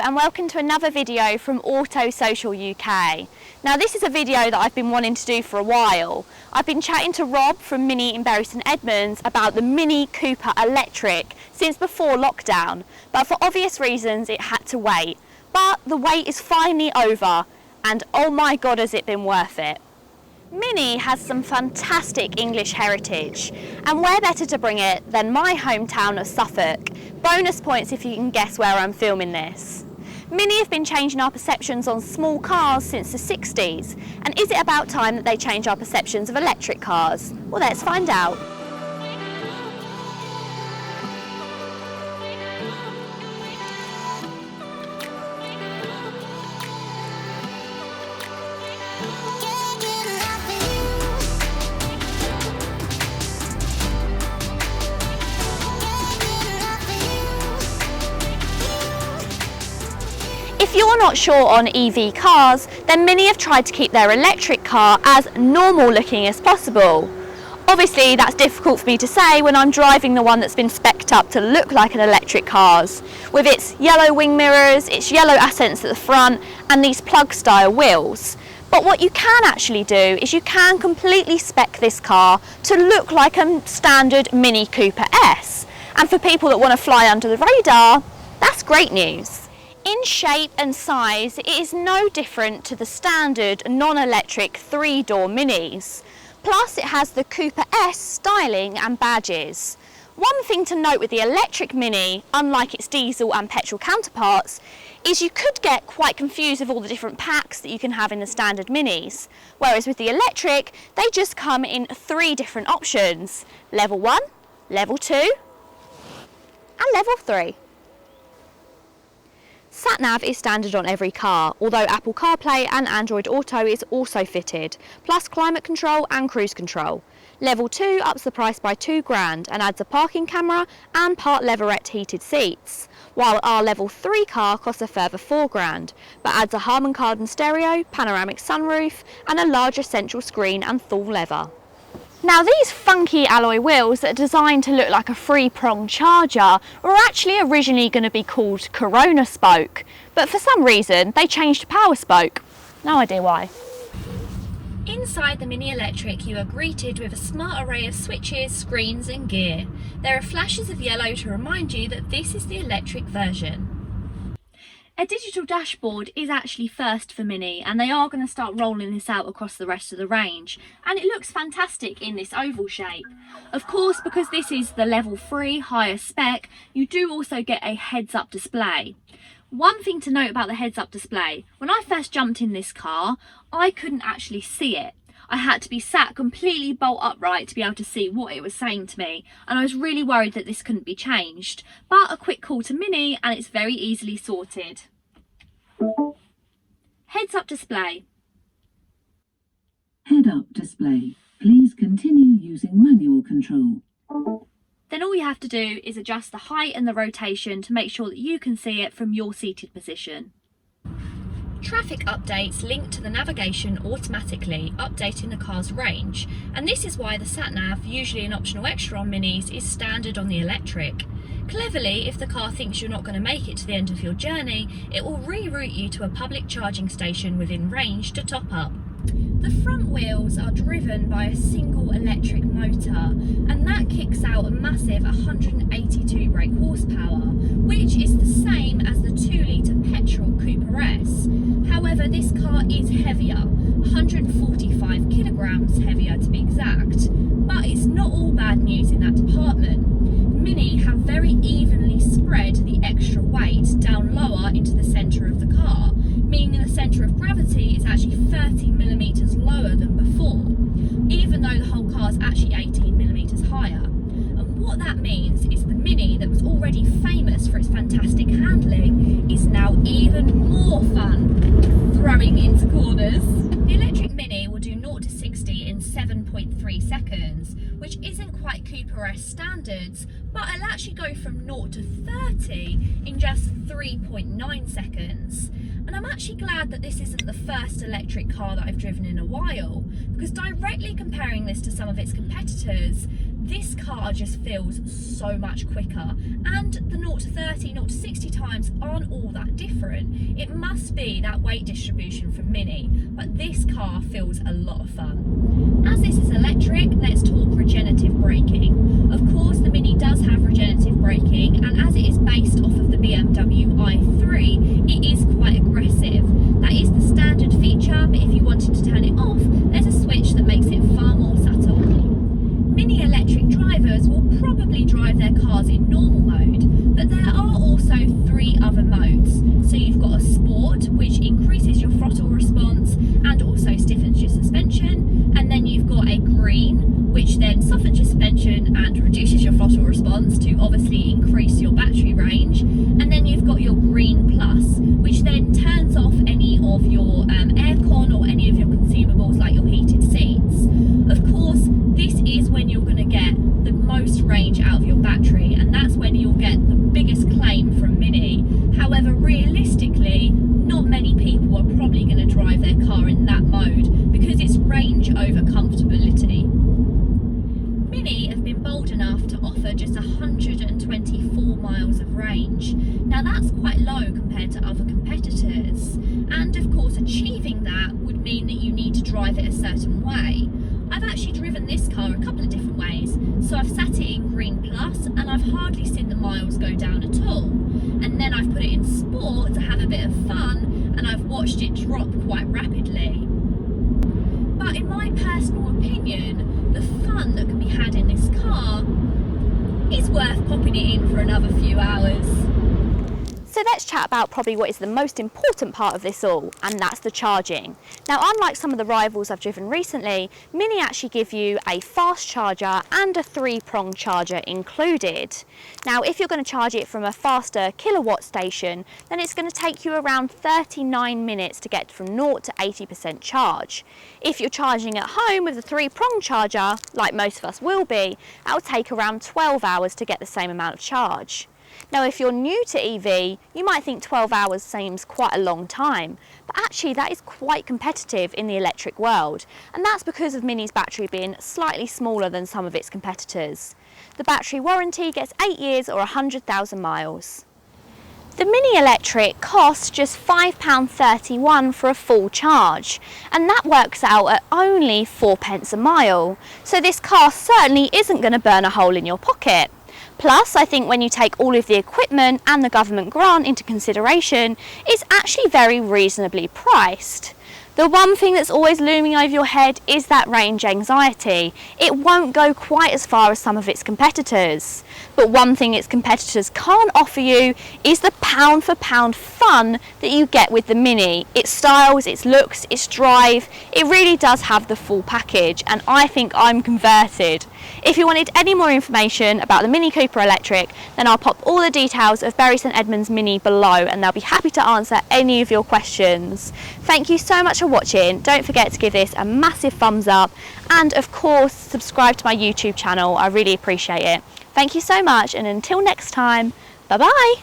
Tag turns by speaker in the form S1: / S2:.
S1: and welcome to another video from Auto Social UK. Now this is a video that I've been wanting to do for a while. I've been chatting to Rob from Mini in Bury St Edmunds about the Mini Cooper Electric since before lockdown, but for obvious reasons it had to wait. But the wait is finally over and oh my god has it been worth it. Mini has some fantastic English heritage, and where better to bring it than my hometown of Suffolk. Bonus points if you can guess where I'm filming this. Mini have been changing our perceptions on small cars since the 60s, and is it about time that they change our perceptions of electric cars? Well, let's find out. If you're not sure on EV cars, then Mini have tried to keep their electric car as normal looking as possible. Obviously that's difficult for me to say when I'm driving the one that's been spec'd up to look like an electric car's, with its yellow wing mirrors, its yellow accents at the front and these plug style wheels. But what you can actually do is you can completely spec this car to look like a standard Mini Cooper S. And for people that want to fly under the radar, that's great news. In shape and size, it is no different to the standard non-electric 3-door Minis. Plus it has the Cooper S styling and badges. One thing to note with the electric Mini, unlike its diesel and petrol counterparts, is you could get quite confused with all the different packs that you can have in the standard Minis. Whereas with the electric, they just come in 3 different options: level 1, level 2 and level 3. Sat-nav is standard on every car, although Apple CarPlay and Android Auto is also fitted, plus climate control and cruise control. Level 2 ups the price by £2 and adds a parking camera and part leatherette heated seats, while our Level 3 car costs a further £4, but adds a Harman Kardon stereo, panoramic sunroof and a larger central screen and full leather. Now these funky alloy wheels that are designed to look like a 3-pronged charger were actually originally going to be called Corona spoke, but for some reason they changed to power spoke. No idea why. Inside the Mini Electric you are greeted with a smart array of switches, screens and gear. There are flashes of yellow to remind you that this is the electric version. A digital dashboard is actually first for Mini, and they are going to start rolling this out across the rest of the range, and it looks fantastic in this oval shape. Of course, because this is the level 3 higher spec, you do also get a heads-up display. One thing to note about the heads-up display: when I first jumped in this car, I couldn't actually see it. I had to be sat completely bolt upright to be able to see what it was saying to me, and I was really worried that this couldn't be changed. But a quick call to Mini and it's very easily sorted. Heads up display.
S2: Head up display. Please continue using manual control.
S1: Then all you have to do is adjust the height and the rotation to make sure that you can see it from your seated position. Traffic updates link to the navigation automatically, updating the car's range, and this is why the sat-nav, usually an optional extra on Minis, is standard on the electric. Cleverly, if the car thinks you're not going to make it to the end of your journey, it will reroute you to a public charging station within range to top up. The front wheels are driven by a single electric motor, and that kicks out a massive 182 brake horsepower, which is the same as the 2-litre petrol Cooper S. However, this car is heavier, 145 kilograms heavier to be exact, but it's not all bad news in that department. Mini have very evenly spread the extra weight down lower into the centre of the car, meaning the centre of gravity is actually 30mm lower than before, even though the whole car is actually 18mm higher. And what that means is the Mini, that was already famous for its fantastic handling, is now even more fun throwing into corners. The electric Mini will do 0 to 60 in 7.3 seconds, which isn't quite Cooper S standards, but it'll actually go from 0 to 30 in just 3.9 seconds. And I'm actually glad that this isn't the first electric car that I've driven in a while, because directly comparing this to some of its competitors, This car just feels so much quicker, and the 0 to 30, 0 to 60 times aren't all that different. It must be that weight distribution from Mini, but this car feels a lot of fun. As this is electric, let's talk regenerative braking. Of course, the Mini does have regenerative braking, and as it is based off of the BMW i3, it is quite aggressive. That is the standard feature, but if you wanted to turn it off, there's a switch that makes it far more subtle. Mini electric drivers will probably drive their cars in normal mode, but there are also 3 other modes. So you've got a sport, which increases your throttle response and also stiffens your suspension, and then you've got a green, which then softens your suspension and reduces your throttle response to obviously increase your battery range, and then you've got your green plus, which then turns off any of your aircon or any of your consumables like your heated seats. Of course, this is when you're going to get the most range out of your battery, and that's when you'll get the biggest claim from Mini. However, realistically, not many people are probably going to drive their car in that mode because it's range over comfortability. Mini have been bold enough to offer just 124 miles of range. Now that's quite low compared to other competitors, and of course achieving that would mean that you need to drive it a certain way. I've actually driven this car a couple of different ways. So I've sat it in Green Plus and I've hardly seen the miles go down at all. And then I've put it in Sport to have a bit of fun, and I've watched it drop quite rapidly. But in my personal opinion, the fun that can be had in this car is worth popping it in for another few hours.
S3: So let's chat about probably what is the most important part of this all, and that's the charging. Now, unlike some of the rivals I've driven recently, Mini actually give you a fast charger and a 3-prong charger included. Now, if you're going to charge it from a faster kilowatt station, then it's going to take you around 39 minutes to get from 0 to 80% charge. If you're charging at home with a 3-prong charger, like most of us will be, that will take around 12 hours to get the same amount of charge. Now, if you're new to EV, you might think 12 hours seems quite a long time, but actually that is quite competitive in the electric world, and that's because of Mini's battery being slightly smaller than some of its competitors. The battery warranty gets 8 years or 100,000 miles. The Mini Electric costs just £5.31 for a full charge, and that works out at only 4p a mile, so this car certainly isn't going to burn a hole in your pocket. Plus, I think when you take all of the equipment and the government grant into consideration, it's actually very reasonably priced. The one thing that's always looming over your head is that range anxiety. It won't go quite as far as some of its competitors. But one thing its competitors can't offer you is the pound for pound fun that you get with the Mini. Its styles, its looks, its drive, it really does have the full package, and I think I'm converted. If you wanted any more information about the Mini Cooper Electric, then I'll pop all the details of Bury St Edmunds Mini below, and they'll be happy to answer any of your questions. Thank you so much for watching. Don't forget to give this a massive thumbs up, and of course subscribe to my YouTube channel. I really appreciate it. Thank you so much, and until next time, bye bye.